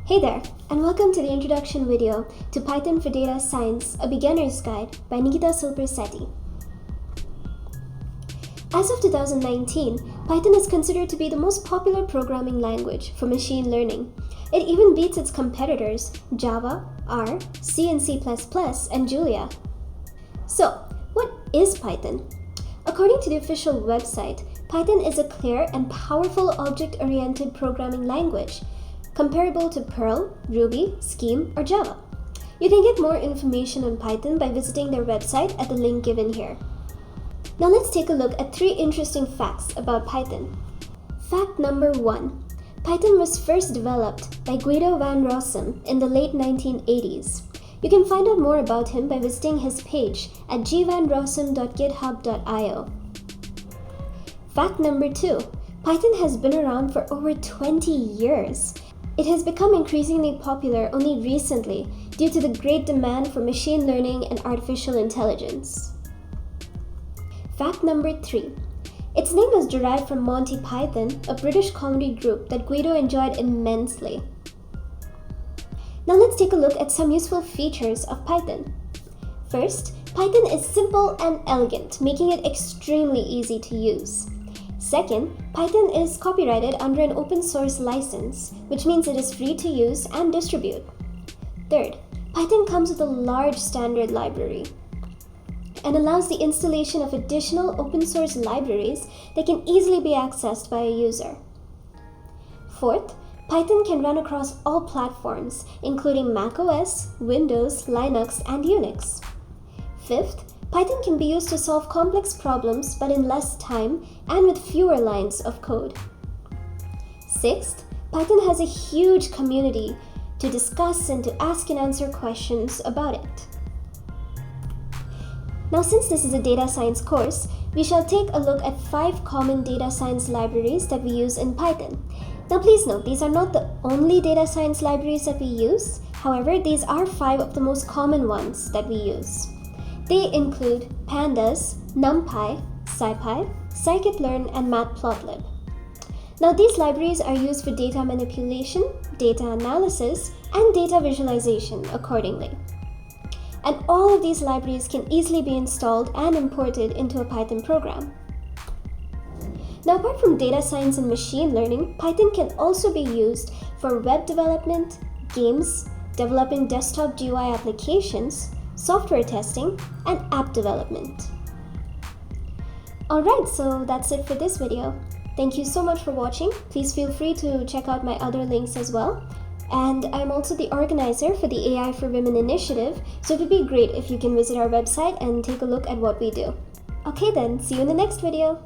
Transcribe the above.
Hey there, and welcome to the introduction video to Python for Data Science, a Beginner's Guide by Nikita Silaparasetty. As of 2019, Python is considered to be the most popular programming language for machine learning. It even beats its competitors, Java, R, C and C++, and Julia. So, what is Python? According to the official website, Python is a clear and powerful object-oriented programming language, comparable to Perl, Ruby, Scheme, or Java. You can get more information on Python by visiting their website at the link given here. Now let's take a look at 3 interesting facts about Python. Fact number 1. Python was first developed by Guido van Rossum in the late 1980s. You can find out more about him by visiting his page at gvanrossum.github.io. Fact number 2. Python has been around for over 20 years. It has become increasingly popular only recently due to the great demand for machine learning and artificial intelligence. Fact number 3. Its name is derived from Monty Python, a British comedy group that Guido enjoyed immensely. Now let's take a look at some useful features of Python. First, Python is simple and elegant, making it extremely easy to use. Second, Python is copyrighted under an open source license, which means it is free to use and distribute. Third, Python comes with a large standard library and allows the installation of additional open source libraries that can easily be accessed by a user. Fourth, Python can run across all platforms, including macOS, Windows, Linux, and Unix. Fifth, Python can be used to solve complex problems but in less time and with fewer lines of code. Sixth, Python has a huge community to discuss and to ask and answer questions about it. Now, since this is a data science course, we shall take a look at 5 common data science libraries that we use in Python. Now please note, these are not the only data science libraries that we use. However, these are 5 of the most common ones that we use. They include Pandas, NumPy, SciPy, scikit-learn, and Matplotlib. Now these libraries are used for data manipulation, data analysis, and data visualization accordingly. And all of these libraries can easily be installed and imported into a Python program. Now, apart from data science and machine learning, Python can also be used for web development, games, developing desktop GUI applications, software testing, and app development. Alright, so that's it for this video. Thank you so much for watching. Please feel free to check out my other links as well. And I'm also the organizer for the AI for Women initiative, so it would be great if you can visit our website and take a look at what we do. Okay then, see you in the next video.